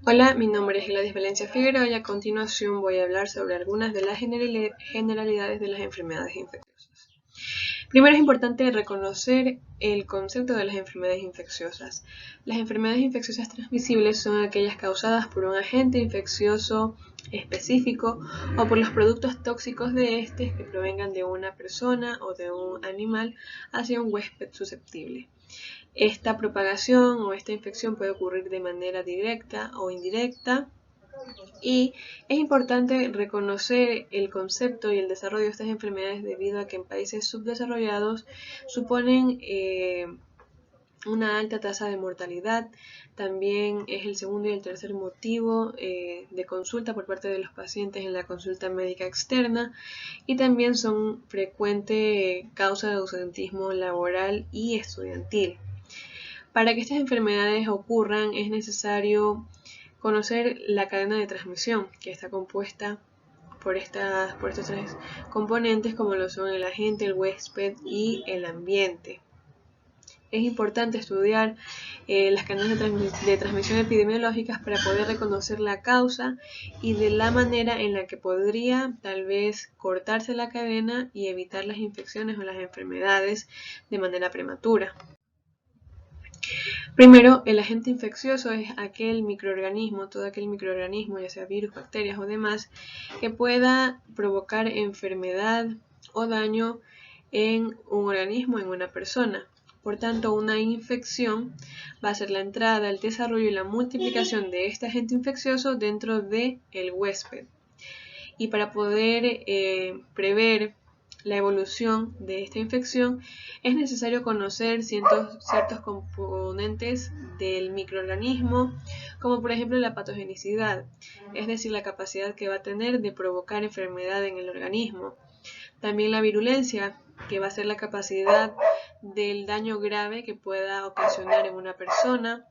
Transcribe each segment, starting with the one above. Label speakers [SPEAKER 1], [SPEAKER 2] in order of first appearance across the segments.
[SPEAKER 1] Hola, mi nombre es Gladys Valencia Figueroa y a continuación voy a hablar sobre algunas de las generalidades de las enfermedades infecciosas. Primero es importante reconocer el concepto de las enfermedades infecciosas. Las enfermedades infecciosas transmisibles son aquellas causadas por un agente infeccioso específico o por los productos tóxicos de este que provengan de una persona o de un animal hacia un huésped susceptible. Esta propagación o esta infección puede ocurrir de manera directa o indirecta y es importante reconocer el concepto y el desarrollo de estas enfermedades debido a que en países subdesarrollados suponen una alta tasa de mortalidad. También es el segundo y el tercer motivo de consulta por parte de los pacientes en la consulta médica externa y también son frecuente causa de ausentismo laboral y estudiantil. Para que estas enfermedades ocurran es necesario conocer la cadena de transmisión, que está compuesta por estos tres componentes como lo son el agente, el huésped y el ambiente. Es importante estudiar las cadenas de transmisión epidemiológicas para poder reconocer la causa y de la manera en la que podría tal vez cortarse la cadena y evitar las infecciones o las enfermedades de manera prematura. Primero, el agente infeccioso es aquel microorganismo, todo aquel microorganismo, ya sea virus, bacterias o demás, que pueda provocar enfermedad o daño en un organismo, en una persona. Por tanto, una infección va a ser la entrada, el desarrollo y la multiplicación de este agente infeccioso dentro del huésped. Y para poder prever la evolución de esta infección, es necesario conocer ciertos componentes del microorganismo, como por ejemplo la patogenicidad, es decir, la capacidad que va a tener de provocar enfermedad en el organismo. También la virulencia, que va a ser la capacidad del daño grave que pueda ocasionar en una persona.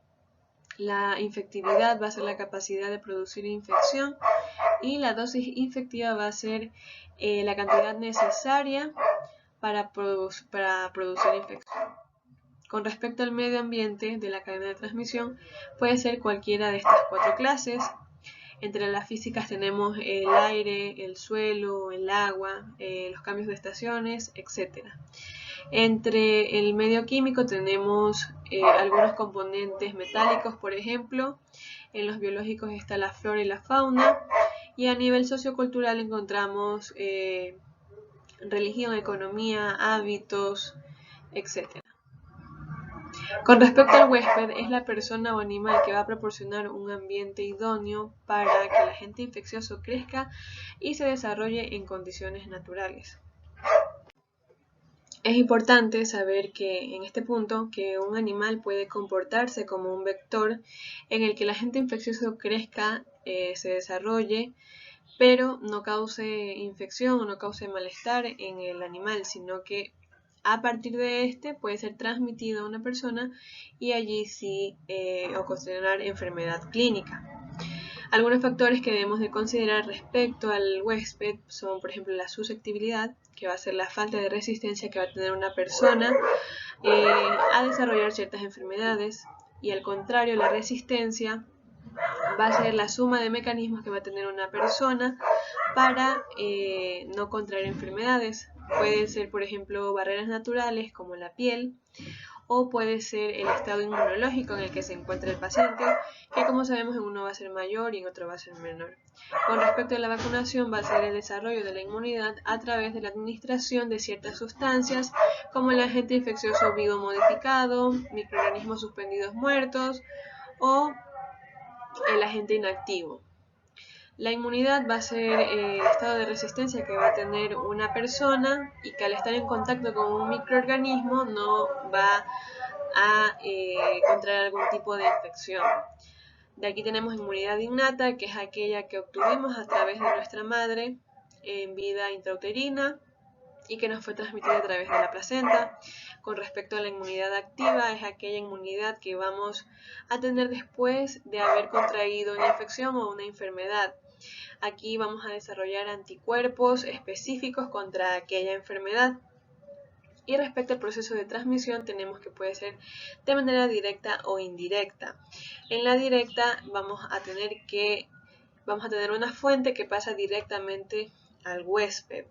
[SPEAKER 1] La infectividad va a ser la capacidad de producir infección y la dosis infectiva va a ser la cantidad necesaria para producir infección. Con respecto al medio ambiente de la cadena de transmisión, puede ser cualquiera de estas cuatro clases. Entre las físicas tenemos el aire, el suelo, el agua, los cambios de estaciones, etc. Entre el medio químico tenemos algunos componentes metálicos, por ejemplo. En los biológicos está la flora y la fauna. Y a nivel sociocultural encontramos religión, economía, hábitos, etc. Con respecto al huésped, es la persona o animal que va a proporcionar un ambiente idóneo para que el agente infeccioso crezca y se desarrolle en condiciones naturales. Es importante saber que en este punto que un animal puede comportarse como un vector en el que el agente infeccioso crezca, se desarrolle, pero no cause infección o no cause malestar en el animal, sino que a partir de este puede ser transmitido a una persona y allí sí ocasionar enfermedad clínica. Algunos factores que debemos de considerar respecto al huésped son, por ejemplo, la susceptibilidad, que va a ser la falta de resistencia que va a tener una persona a desarrollar ciertas enfermedades, y al contrario, la resistencia va a ser la suma de mecanismos que va a tener una persona para no contraer enfermedades. Puede ser, por ejemplo, barreras naturales como la piel, o puede ser el estado inmunológico en el que se encuentra el paciente, que como sabemos en uno va a ser mayor y en otro va a ser menor. Con respecto a la vacunación, va a ser el desarrollo de la inmunidad a través de la administración de ciertas sustancias como el agente infeccioso vivo modificado, microorganismos suspendidos muertos o el agente inactivo. La inmunidad va a ser el estado de resistencia que va a tener una persona y que al estar en contacto con un microorganismo no va a contraer algún tipo de infección. De aquí tenemos inmunidad innata, que es aquella que obtuvimos a través de nuestra madre en vida intrauterina y que nos fue transmitida a través de la placenta. Con respecto a la inmunidad activa, es aquella inmunidad que vamos a tener después de haber contraído una infección o una enfermedad. Aquí vamos a desarrollar anticuerpos específicos contra aquella enfermedad. Y respecto al proceso de transmisión, tenemos que puede ser de manera directa o indirecta. En la directa vamos a tener una fuente que pasa directamente al huésped.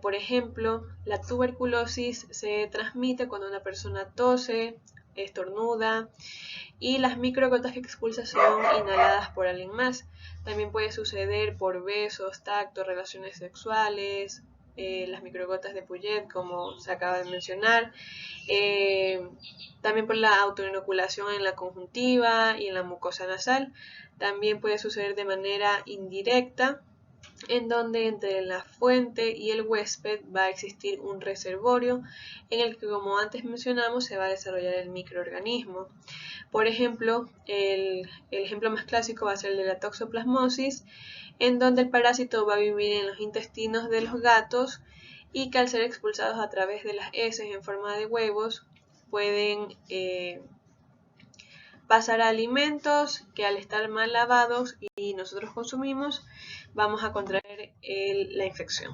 [SPEAKER 1] Por ejemplo, la tuberculosis se transmite cuando una persona tose, estornuda, y las microgotas que expulsa son inhaladas por alguien más. También puede suceder por besos, tacto, relaciones sexuales, las microgotas de Puget, como se acaba de mencionar, también por la autoinoculación en la conjuntiva y en la mucosa nasal. También puede suceder de manera indirecta, en donde entre la fuente y el huésped va a existir un reservorio en el que, como antes mencionamos, se va a desarrollar el microorganismo. Por ejemplo, el ejemplo más clásico va a ser el de la toxoplasmosis, en donde el parásito va a vivir en los intestinos de los gatos y que al ser expulsados a través de las heces en forma de huevos pueden pasar a alimentos que al estar mal lavados y nosotros consumimos, vamos a contraer la infección.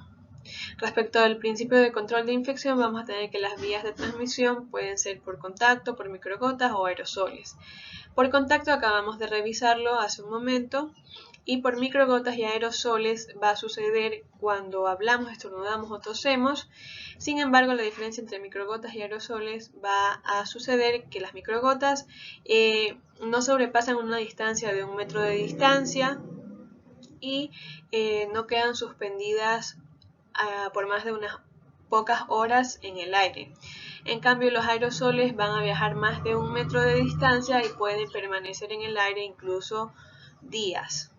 [SPEAKER 1] Respecto al principio de control de infección, vamos a tener que las vías de transmisión pueden ser por contacto, por microgotas o aerosoles. Por contacto acabamos de revisarlo hace un momento, y por microgotas y aerosoles va a suceder cuando hablamos, estornudamos o tosemos. Sin embargo, la diferencia entre microgotas y aerosoles va a suceder que las microgotas no sobrepasan una distancia de 1 metro de distancia y no quedan suspendidas por más de unas pocas horas en el aire. En cambio, los aerosoles van a viajar más de 1 metro de distancia y pueden permanecer en el aire incluso días.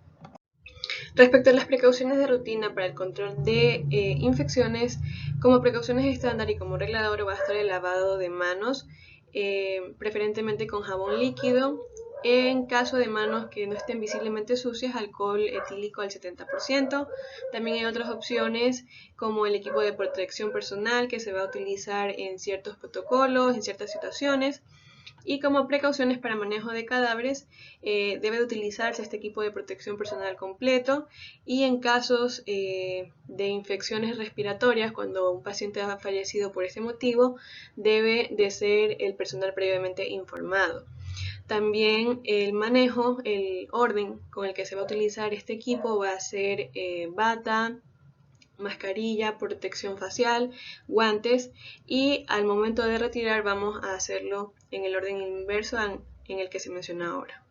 [SPEAKER 1] Respecto a las precauciones de rutina para el control de infecciones, como precauciones estándar y como regla de oro va a estar el lavado de manos, preferentemente con jabón líquido. En caso de manos que no estén visiblemente sucias, alcohol etílico al 70%. También hay otras opciones como el equipo de protección personal que se va a utilizar en ciertos protocolos, en ciertas situaciones. Y como precauciones para manejo de cadáveres, debe utilizarse este equipo de protección personal completo, y en casos de infecciones respiratorias, cuando un paciente ha fallecido por ese motivo, debe de ser el personal previamente informado. También el manejo, el orden con el que se va a utilizar este equipo va a ser bata, mascarilla, protección facial, guantes, y al momento de retirar vamos a hacerlo en el orden inverso en el que se menciona ahora.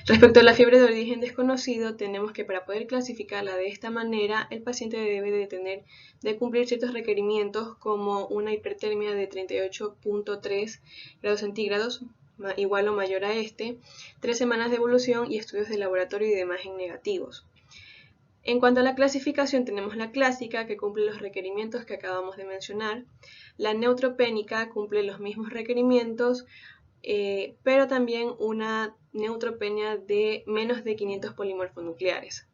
[SPEAKER 1] Respecto a la fiebre de origen desconocido, tenemos que para poder clasificarla de esta manera, el paciente debe de cumplir ciertos requerimientos como una hipertermia de 38.3 grados centígrados, igual o mayor a 3 semanas de evolución y estudios de laboratorio y de imagen negativos. En cuanto a la clasificación, tenemos la clásica, que cumple los requerimientos que acabamos de mencionar. La neutropénica cumple los mismos requerimientos, pero también una neutropenia de menos de 500 polimorfonucleares.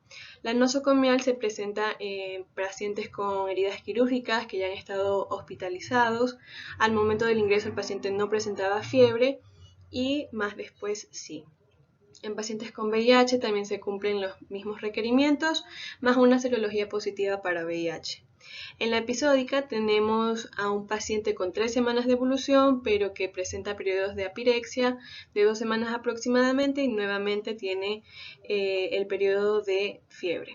[SPEAKER 1] La nosocomial se presenta en pacientes con heridas quirúrgicas que ya han estado hospitalizados. Al momento del ingreso el paciente no presentaba fiebre y más después sí. En pacientes con VIH también se cumplen los mismos requerimientos, más una serología positiva para VIH. En la episódica tenemos a un paciente con 3 semanas de evolución, pero que presenta periodos de apirexia de 2 semanas aproximadamente, y nuevamente tiene el periodo de fiebre.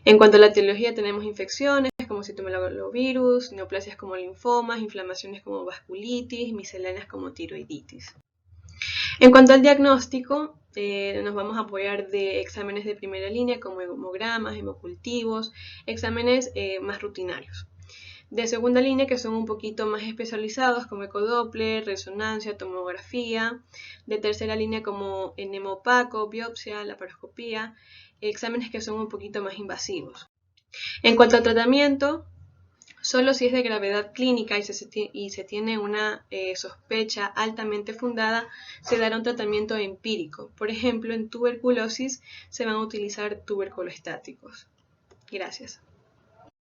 [SPEAKER 1] En cuanto a la etiología, tenemos infecciones como citomegalovirus, neoplasias como linfomas, inflamaciones como vasculitis, misceláneas como tiroiditis. En cuanto al diagnóstico, nos vamos a apoyar de exámenes de primera línea como hemogramas, hemocultivos, exámenes más rutinarios. De segunda línea, que son un poquito más especializados como ecodoppler, resonancia, tomografía. De tercera línea como enemopaco, biopsia, laparoscopía, exámenes que son un poquito más invasivos. En cuanto al tratamiento, solo si es de gravedad clínica y se tiene una sospecha altamente fundada, se dará un tratamiento empírico. Por ejemplo, en tuberculosis se van a utilizar tuberculostáticos. Gracias.